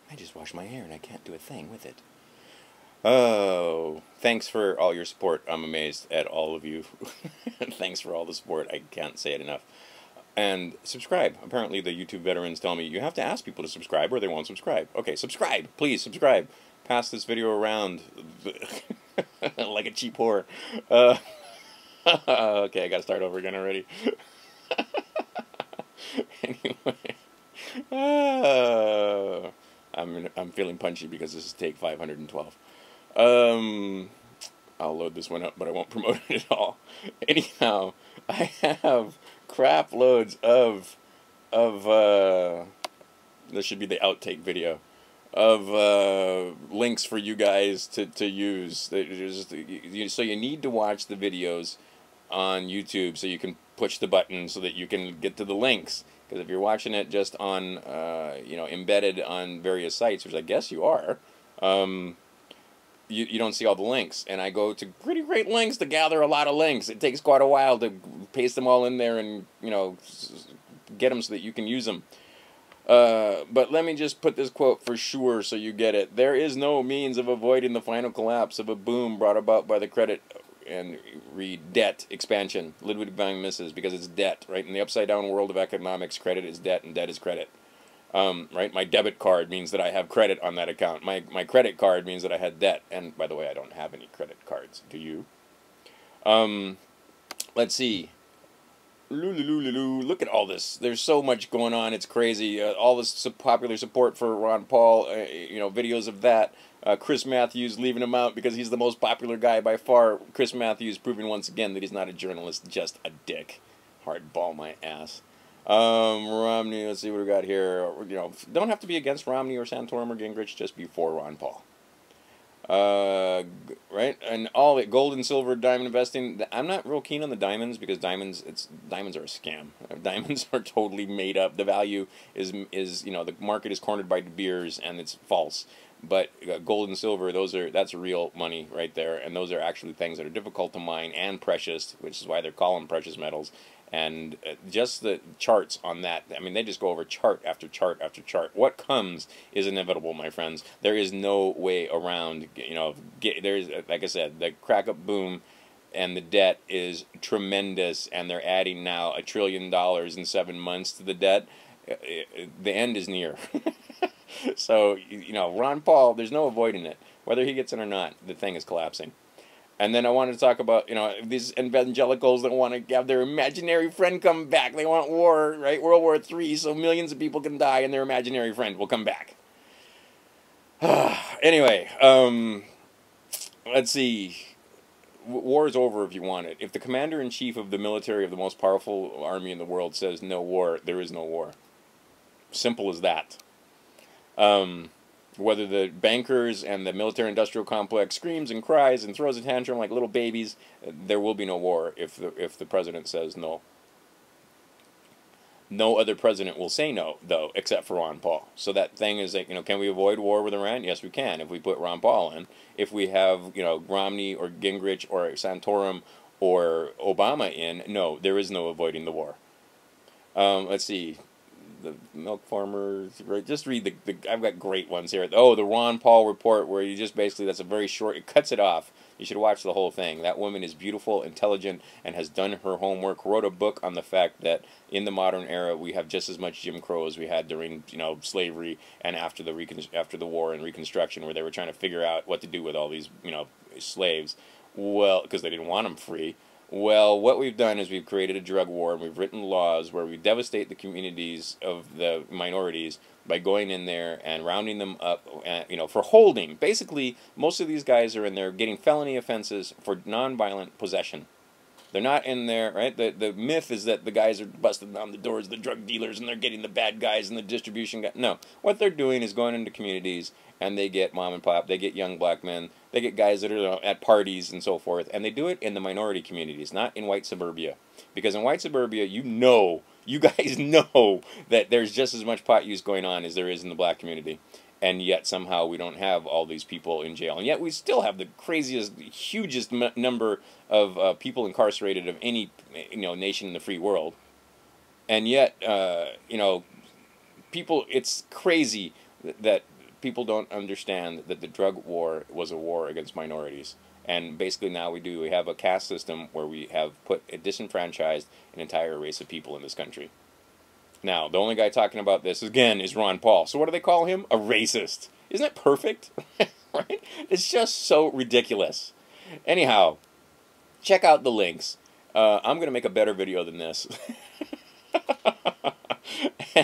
I just washed my hair and I can't do a thing with it. Oh, thanks for all your support. I'm amazed at all of you. Thanks for all the support. I can't say it enough. And subscribe. Apparently the YouTube veterans tell me you have to ask people to subscribe or they won't subscribe. Okay, subscribe. Please subscribe. Pass this video around like a cheap whore. Okay, I gotta start over again already. Anyway. I'm feeling punchy because this is take 512. I'll load this one up, but I won't promote it at all. Anyhow, I have crap loads of this should be the outtake video of links for you guys to use. So you need to watch the videos on YouTube so you can push the button so that you can get to the links. Because if you're watching it just on, embedded on various sites, which I guess you are, you don't see all the links. And I go to pretty great lengths to gather a lot of links. It takes quite a while to paste them all in there and, get them so that you can use them. But let me just put this quote for sure so you get it. There is no means of avoiding the final collapse of a boom brought about by the credit and read debt expansion. Ludwig von Mises, because it's debt, right? In the upside down world of economics, credit is debt and debt is credit. Right? My debit card means that I have credit on that account. My credit card means that I had debt. And by the way, I don't have any credit cards. Do you? Let's see. Look at all this. There's so much going on. It's crazy. All this popular support for Ron Paul, videos of that. Chris Matthews leaving him out because he's the most popular guy by far. Chris Matthews proving once again that he's not a journalist, just a dick. Hardball my ass. Romney, let's see what we got here. Don't have to be against Romney or Santorum or Gingrich, just be for Ron Paul. Right? And all the gold and silver, diamond investing. I'm not real keen on the diamonds because diamonds are a scam. Diamonds are totally made up. The value is the market is cornered by De Beers and it's false. But gold and silver, that's real money right there, and those are actually things that are difficult to mine and precious, which is why they're called them precious metals. And just the charts on that, I mean, they just go over chart after chart after chart. What comes is inevitable, my friends. There is no way around. There's, like I said, the crack up boom, and the debt is tremendous, and they're adding now $1 trillion in 7 months to the debt. The end is near. So, Ron Paul, there's no avoiding it. Whether he gets in or not, the thing is collapsing. And then I wanted to talk about, these evangelicals that want to have their imaginary friend come back. They want war, right? World War III, so millions of people can die and their imaginary friend will come back. Anyway, let's see. War is over if you want it. If the commander-in-chief of the military of the most powerful army in the world says no war, there is no war. Simple as that. Whether the bankers and the military-industrial complex screams and cries and throws a tantrum like little babies, there will be no war if the president says no. No other president will say no, though, except for Ron Paul. So that thing is like, can we avoid war with Iran? Yes, we can if we put Ron Paul in. If we have, Romney or Gingrich or Santorum or Obama in, no, there is no avoiding the war. Let's see. The milk farmers, right? Just read I've got great ones here. Oh, the Ron Paul report, where you just basically, that's a very short, it cuts it off. You should watch the whole thing. That woman is beautiful, intelligent, and has done her homework. Wrote a book on the fact that in the modern era we have just as much Jim Crow as we had during slavery and after the war and Reconstruction, where they were trying to figure out what to do with all these slaves. Well, because they didn't want them free. Well, what we've done is we've created a drug war, and we've written laws where we devastate the communities of the minorities by going in there and rounding them up, for holding. Basically, most of these guys are in there getting felony offenses for nonviolent possession. They're not in there, right? The myth is that the guys are busting down the doors, the drug dealers, and they're getting the bad guys and the distribution guys. No, what they're doing is going into communities, and they get mom and pop, they get young black men, they get guys that are at parties and so forth, and they do it in the minority communities, not in white suburbia. Because in white suburbia, you guys know that there's just as much pot use going on as there is in the black community. And yet somehow we don't have all these people in jail. And yet we still have the craziest, hugest number of people incarcerated of any nation in the free world. And yet, people, it's crazy that people don't understand that the drug war was a war against minorities. And basically now we have a caste system where we have disenfranchised an entire race of people in this country. Now, the only guy talking about this, again, is Ron Paul. So what do they call him? A racist. Isn't that perfect? Right? It's just so ridiculous. Anyhow, check out the links. I'm going to make a better video than this.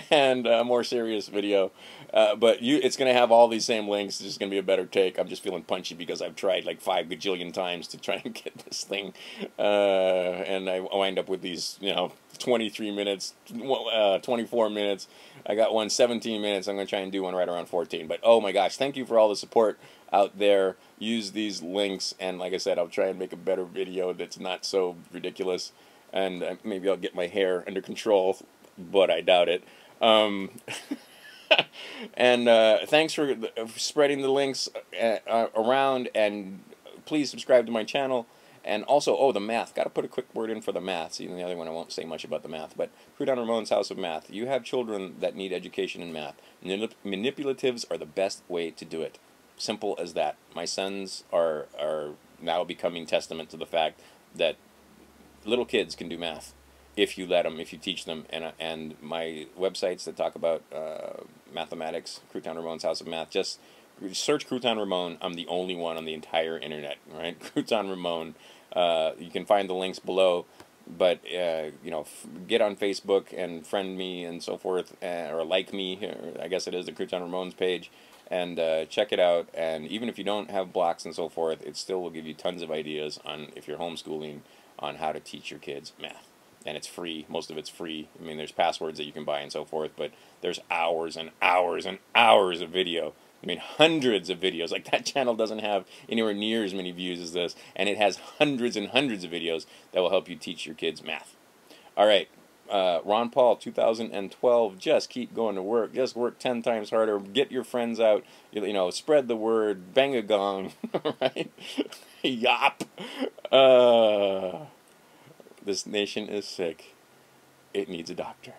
And a more serious video. But it's going to have all these same links. It's just going to be a better take. I'm just feeling punchy because I've tried like 5 gajillion times to try and get this thing. And I wind up with these, 23 minutes, 24 minutes. I got one 17 minutes. I'm going to try and do one right around 14. But oh my gosh, thank you for all the support out there. Use these links. And like I said, I'll try and make a better video that's not so ridiculous. And maybe I'll get my hair under control, but I doubt it. And thanks for spreading the links around, and please subscribe to my channel. And also, the math. Got to put a quick word in for the math. See, the other one I won't say much about the math. But Crouton Ramon's House of Math. You have children that need education in math. Manipulatives are the best way to do it. Simple as that. My sons are now becoming testament to the fact that little kids can do math if you let them, if you teach them. And my websites that talk about mathematics, Crouton Ramon's House of Math, just search Crouton Ramon. I'm the only one on the entire internet, right? Crouton Ramon. You can find the links below, but get on Facebook and friend me and so forth, or like me. I guess it is the Crouton Ramon's page, and check it out. And even if you don't have blocks and so forth, it still will give you tons of ideas on, if you're homeschooling, on how to teach your kids math. And it's free. Most of it's free. I mean, there's passwords that you can buy and so forth, but there's hours and hours and hours of video. I mean, hundreds of videos. Like, that channel doesn't have anywhere near as many views as this, and it has hundreds and hundreds of videos that will help you teach your kids math. All right, Ron Paul, 2012. Just keep going to work. Just work 10 times harder. Get your friends out. Spread the word. Bang a gong. Right? Yop. This nation is sick. It needs a doctor.